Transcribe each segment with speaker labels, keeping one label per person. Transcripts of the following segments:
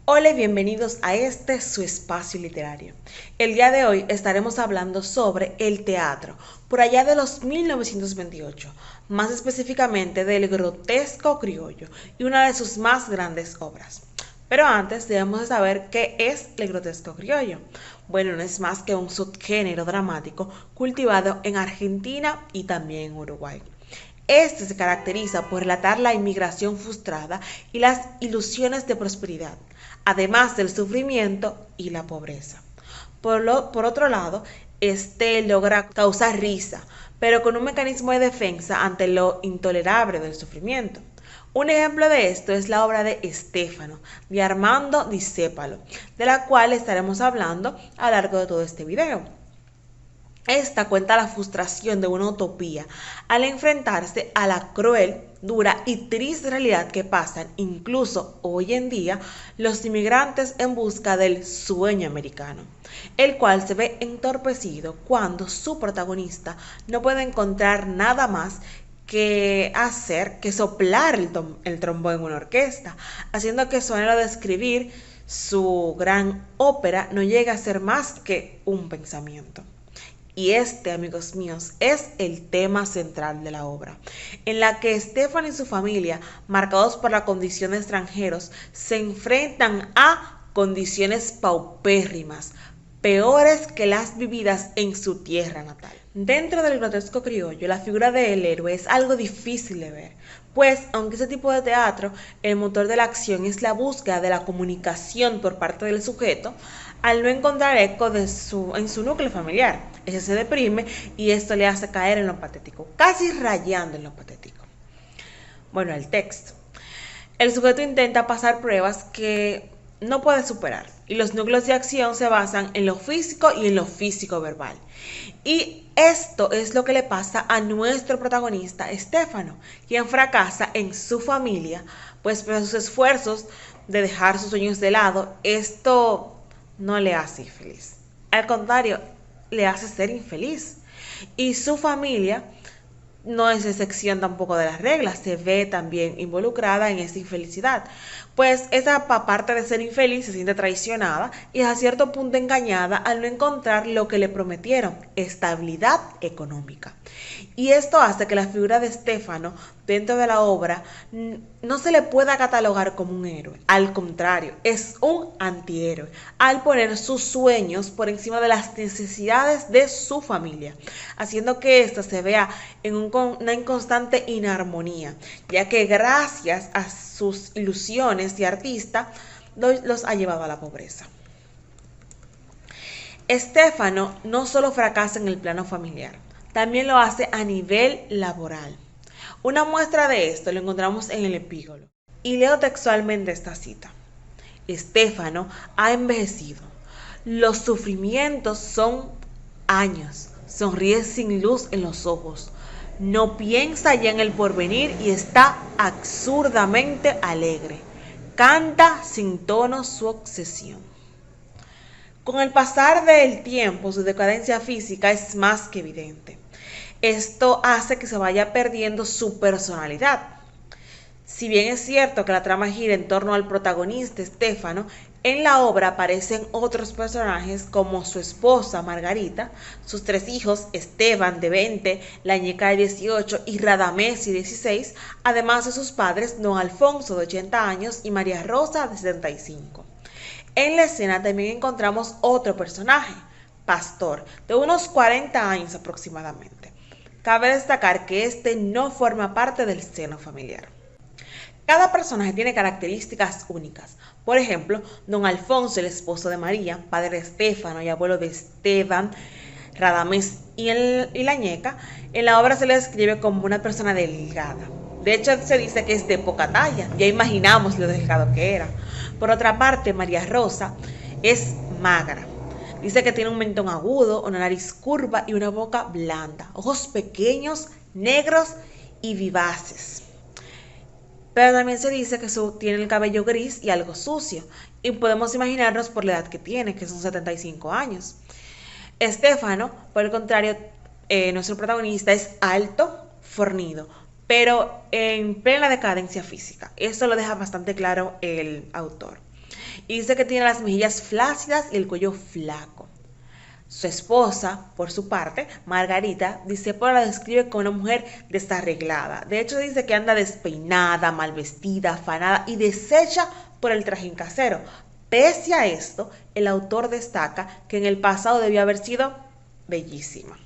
Speaker 1: Hola y bienvenidos a este su espacio literario. El día de hoy estaremos hablando sobre el teatro, por allá de los 1928, más específicamente del grotesco criollo y una de sus más grandes obras. Pero antes debemos de saber qué es el grotesco criollo. Bueno, no es más que un subgénero dramático cultivado en Argentina y también en Uruguay. Este se caracteriza por relatar la inmigración frustrada y las ilusiones de prosperidad, además del sufrimiento y la pobreza. Por otro lado, este logra causar risa, pero con un mecanismo de defensa ante lo intolerable del sufrimiento. Un ejemplo de esto es la obra de Estéfano, de Armando Di Cépalo, de la cual estaremos hablando a lo largo de todo este video. Esta cuenta la frustración de una utopía al enfrentarse a la cruel, dura y triste realidad que pasan incluso hoy en día los inmigrantes en busca del sueño americano, el cual se ve entorpecido cuando su protagonista no puede encontrar nada más que hacer que soplar el trombón en una orquesta, haciendo que su anhelo de escribir su gran ópera no llegue a ser más que un pensamiento. Y este, amigos míos, es el tema central de la obra, en la que Stefan y su familia, marcados por la condición de extranjeros, se enfrentan a condiciones paupérrimas, peores que las vividas en su tierra natal. Dentro del grotesco criollo, la figura del héroe es algo difícil de ver, pues aunque ese tipo de teatro, el motor de la acción es la búsqueda de la comunicación por parte del sujeto, al no encontrar eco en su núcleo familiar, ese se deprime y esto le hace caer en lo patético, casi rayando en lo patético. Bueno, el texto. El sujeto intenta pasar pruebas que no puede superar y los núcleos de acción se basan en lo físico y en lo físico verbal. Y esto es lo que le pasa a nuestro protagonista Estéfano, quien fracasa en su familia, pues por sus esfuerzos de dejar sus sueños de lado, esto no le hace feliz. Al contrario, le hace ser infeliz. Y su familia no es excepción tampoco de las reglas, se ve también involucrada en esa infelicidad. Pues esa aparte de ser infeliz se siente traicionada y a cierto punto engañada al no encontrar lo que le prometieron, estabilidad económica. Y esto hace que la figura de Estéfano dentro de la obra no se le pueda catalogar como un héroe, al contrario, es un antihéroe, al poner sus sueños por encima de las necesidades de su familia, haciendo que ésta se vea en una inconstante inarmonía, ya que gracias a sus ilusiones de artista los ha llevado a la pobreza. Estéfano no solo fracasa en el plano familiar, también lo hace a nivel laboral. Una muestra de esto lo encontramos en el epílogo. Y leo textualmente esta cita. Estéfano ha envejecido. Los sufrimientos son años. Sonríe sin luz en los ojos. No piensa ya en el porvenir y está absurdamente alegre. Canta sin tono su obsesión. Con el pasar del tiempo, su decadencia física es más que evidente. Esto hace que se vaya perdiendo su personalidad. Si bien es cierto que la trama gira en torno al protagonista Estéfano, en la obra aparecen otros personajes como su esposa Margarita, sus tres hijos Esteban de 20, Lañeca de 18 y Radamés de 16, además de sus padres Don Alfonso de 80 años y María Rosa de 75. En la escena también encontramos otro personaje, Pastor, de unos 40 años aproximadamente. Cabe destacar que este no forma parte del seno familiar. Cada personaje tiene características únicas. Por ejemplo, don Alfonso, el esposo de María, padre de Estéfano y abuelo de Esteban, Radamés y Lañeca, en la obra se le describe como una persona delgada. De hecho, se dice que es de poca talla, ya imaginamos lo delgado que era. Por otra parte, María Rosa es magra. Dice que tiene un mentón agudo, una nariz curva y una boca blanda, ojos pequeños, negros y vivaces. Pero también se dice que tiene el cabello gris y algo sucio, y podemos imaginarnos por la edad que tiene, que son 75 años. Estéfano, por el contrario, nuestro protagonista es alto, fornido, pero en plena decadencia física. Eso lo deja bastante claro el autor. y dice que tiene las mejillas flácidas y el cuello flaco. Su esposa, por su parte, Margarita, Discépolo la describe como una mujer desarreglada. De hecho, dice que anda despeinada, mal vestida, afanada y deshecha por el trajín casero. Pese a esto, el autor destaca que en el pasado debió haber sido bellísima.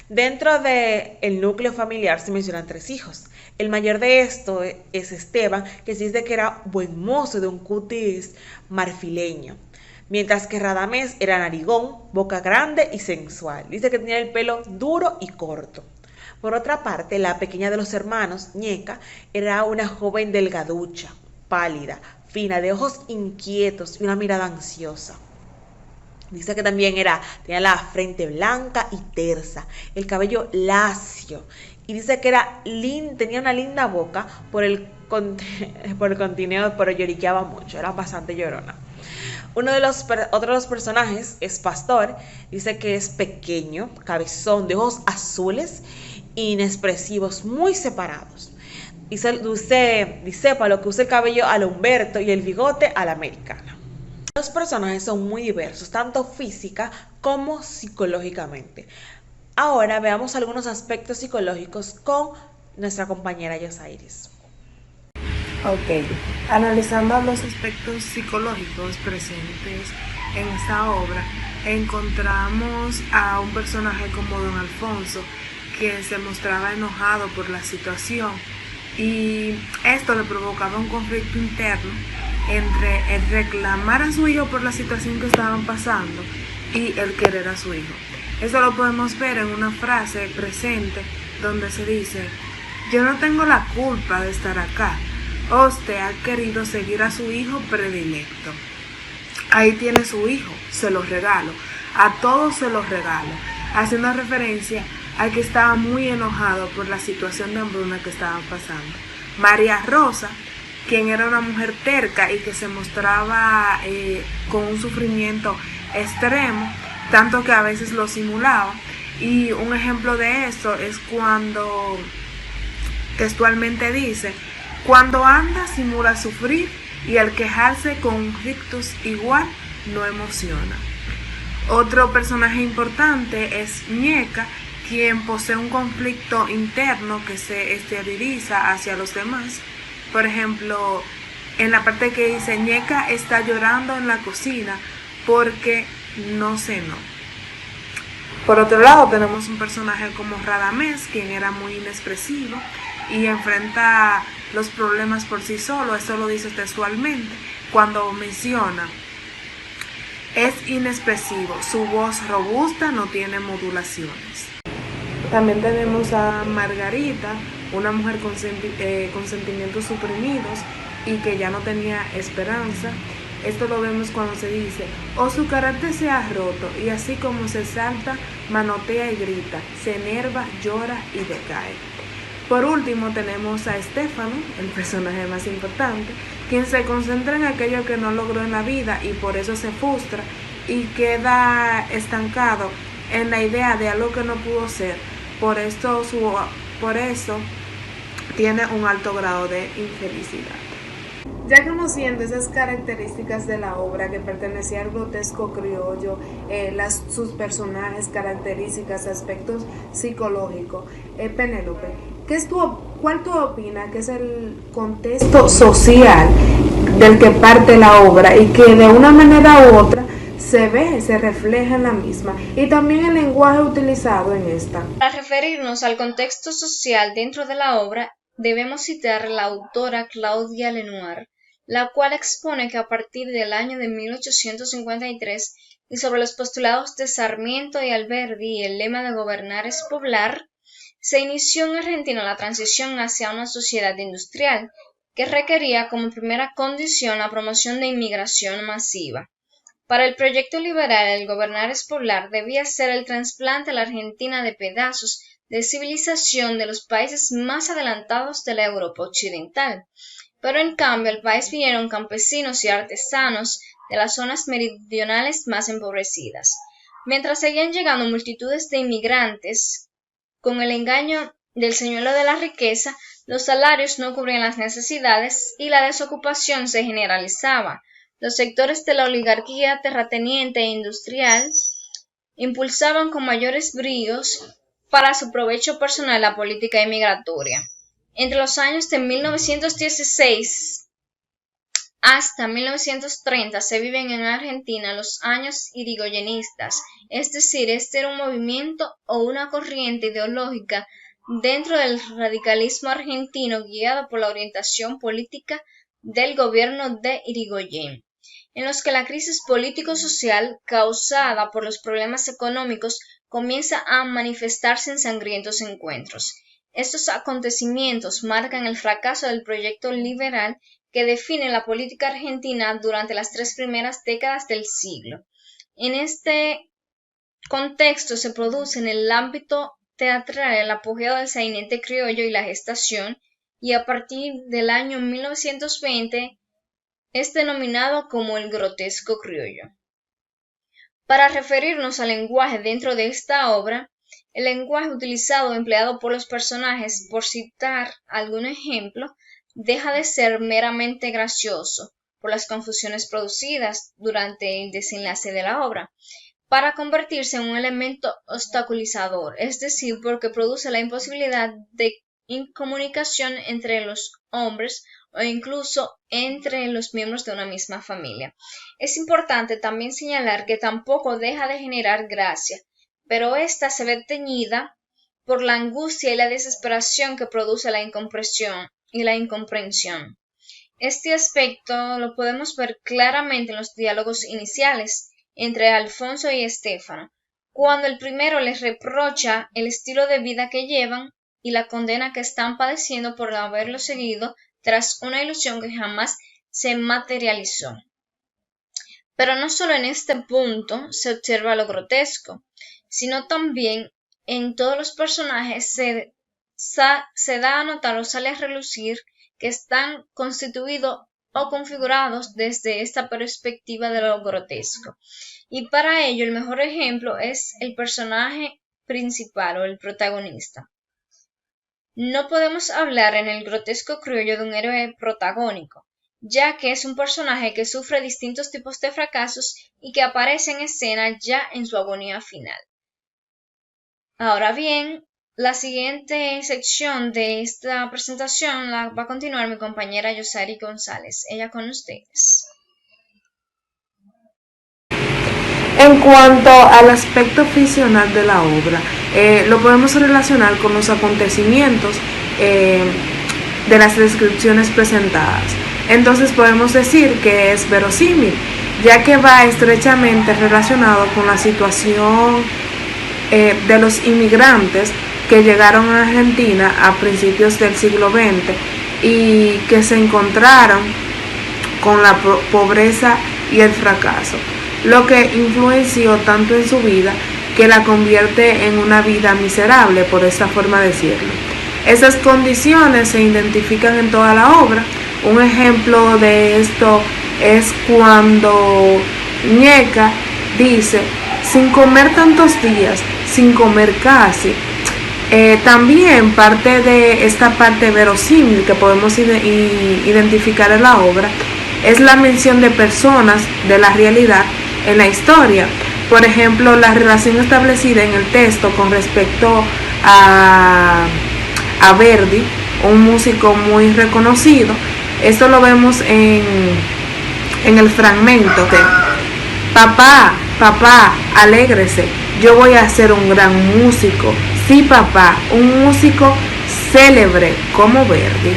Speaker 1: Dentro del núcleo familiar se mencionan 3 hijos. El mayor de estos es Esteban, que se dice que era buen mozo de un cutis marfileño. Mientras que Radamés era narigón, boca grande y sensual. Dice que tenía el pelo duro y corto. Por otra parte, la pequeña de los hermanos, Ñeca, era una joven delgaducha, pálida, fina, de ojos inquietos y una mirada ansiosa. Dice que también tenía la frente blanca y tersa, el cabello lacio. Y dice que tenía una linda boca por el contineo, pero lloriqueaba mucho, era bastante llorona. Otro de los personajes es Pastor. Dice que es pequeño, cabezón, de ojos azules, inexpresivos, muy separados. Dice para lo que usa el cabello a lo Humberto y el bigote a la americana. Los personajes son muy diversos, tanto física como psicológicamente. Ahora veamos algunos aspectos psicológicos con nuestra compañera Yosairis.
Speaker 2: Ok, analizando los aspectos psicológicos presentes en esta obra, encontramos a un personaje como Don Alfonso, que se mostraba enojado por la situación y esto le provocaba un conflicto interno entre el reclamar a su hijo por la situación que estaban pasando y el querer a su hijo. Eso lo podemos ver en una frase presente donde se dice: yo no tengo la culpa de estar acá. Usted ha querido seguir a su hijo predilecto. Ahí tiene su hijo, se los regalo. A todos se los regalo. Haciendo referencia a que estaba muy enojado por la situación de hambruna que estaban pasando. María Rosa, quien era una mujer terca y que se mostraba con un sufrimiento extremo, tanto que a veces lo simulaba. Y un ejemplo de eso es cuando textualmente dice: cuando anda simula sufrir y al quejarse con un rictus igual no emociona. Otro personaje importante es Ñeca, quien posee un conflicto interno que se exterioriza hacia los demás. Por ejemplo, en la parte que dice: Ñeca está llorando en la cocina porque no cenó. Por otro lado, tenemos un personaje como Radamés, quien era muy inexpresivo y enfrenta los problemas por sí solo. Esto lo dice textualmente cuando menciona: es inexpresivo, su voz robusta no tiene modulaciones. También tenemos a Margarita, una mujer con sentimientos suprimidos y que ya no tenía esperanza. Esto lo vemos cuando se dice: o su carácter se ha roto, y así como se salta, manotea y grita, se enerva, llora y decae. Por último tenemos a Estefano, el personaje más importante, quien se concentra en aquello que no logró en la vida y por eso se frustra y queda estancado en la idea de algo que no pudo ser. Por eso tiene un alto grado de infelicidad. Ya conociendo esas características de la obra que pertenecía al grotesco criollo, sus personajes, características, aspectos psicológicos, Penélope, ¿cuál tú opinas que es el contexto social del que parte la obra y que de una manera u otra se refleja en la misma, y también el lenguaje utilizado en esta?
Speaker 3: Para referirnos al contexto social dentro de la obra, debemos citar a la autora Claudia Lenoir, la cual expone que a partir del año de 1853 y sobre los postulados de Sarmiento y Alberdi y el lema de gobernar es poblar, se inició en Argentina la transición hacia una sociedad industrial que requería como primera condición la promoción de inmigración masiva. Para el proyecto liberal, el gobernar es poblar debía ser el trasplante a la Argentina de pedazos de civilización de los países más adelantados de la Europa occidental. Pero en cambio al país vinieron campesinos y artesanos de las zonas meridionales más empobrecidas. Mientras seguían llegando multitudes de inmigrantes, con el engaño del señuelo de la riqueza, los salarios no cubrían las necesidades y la desocupación se generalizaba, Los sectores de la oligarquía terrateniente e industrial impulsaban con mayores bríos para su provecho personal la política inmigratoria. Entre los años de 1916 hasta 1930 se viven en Argentina los años irigoyenistas, es decir, este era un movimiento o una corriente ideológica dentro del radicalismo argentino guiado por la orientación política del gobierno de Irigoyen, en los que la crisis político-social causada por los problemas económicos comienza a manifestarse en sangrientos encuentros. Estos acontecimientos marcan el fracaso del proyecto liberal que define la política argentina durante las 3 primeras décadas del siglo. En este contexto se produce en el ámbito teatral el apogeo del sainete criollo y la gestación, y a partir del año 1920 es denominado como el grotesco criollo. Para referirnos al lenguaje dentro de esta obra, el lenguaje utilizado o empleado por los personajes, por citar algún ejemplo, deja de ser meramente gracioso por las confusiones producidas durante el desenlace de la obra, para convertirse en un elemento obstaculizador, es decir, porque produce la imposibilidad de comunicación entre los hombres o incluso entre los miembros de una misma familia. Es importante también señalar que tampoco deja de generar gracia, pero ésta se ve teñida por la angustia y la desesperación que produce la incomprensión y la incomprensión. Este aspecto lo podemos ver claramente en los diálogos iniciales entre Alfonso y Estéfano, cuando el primero les reprocha el estilo de vida que llevan y la condena que están padeciendo por haberlo seguido tras una ilusión que jamás se materializó. Pero no solo en este punto se observa lo grotesco, sino también en todos los personajes se da a notar o sale a relucir que están constituidos o configurados desde esta perspectiva de lo grotesco. Y para ello el mejor ejemplo es el personaje principal o el protagonista. No podemos hablar en el grotesco criollo de un héroe protagónico, ya que es un personaje que sufre distintos tipos de fracasos y que aparece en escena ya en su agonía final. Ahora bien, la siguiente sección de esta presentación la va a continuar mi compañera Yosari González. Ella con ustedes.
Speaker 2: En cuanto al aspecto ficcional de la obra, lo podemos relacionar con los acontecimientos de las descripciones presentadas. Entonces podemos decir que es verosímil, ya que va estrechamente relacionado con la situación de los inmigrantes que llegaron a Argentina a principios del siglo XX y que se encontraron con la pobreza y el fracaso, lo que influenció tanto en su vida que la convierte en una vida miserable, por esta forma de decirlo. Esas condiciones se identifican en toda la obra. Un ejemplo de esto es cuando Ñeca dice: sin comer tantos días, sin comer casi. También parte de esta parte verosímil que podemos identificar en la obra es la mención de personas de la realidad en la historia. Por ejemplo, la relación establecida en el texto con respecto a Verdi, un músico muy reconocido. Esto lo vemos en el fragmento de papá, alégrese, yo voy a ser un gran músico. Sí, papá, un músico célebre como Verdi.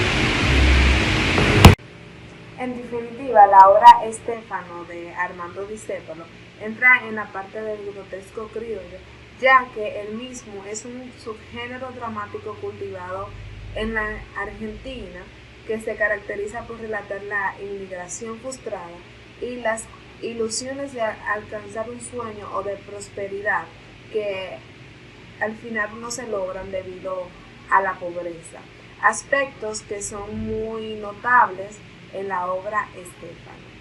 Speaker 2: En definitiva, la obra Estéfano de Armando Discépolo entra en la parte del grotesco criollo, ya que el mismo es un subgénero dramático cultivado en la Argentina que se caracteriza por relatar la inmigración frustrada y las ilusiones de alcanzar un sueño o de prosperidad que al final no se logran debido a la pobreza. Aspectos que son muy notables en la obra Estéfano.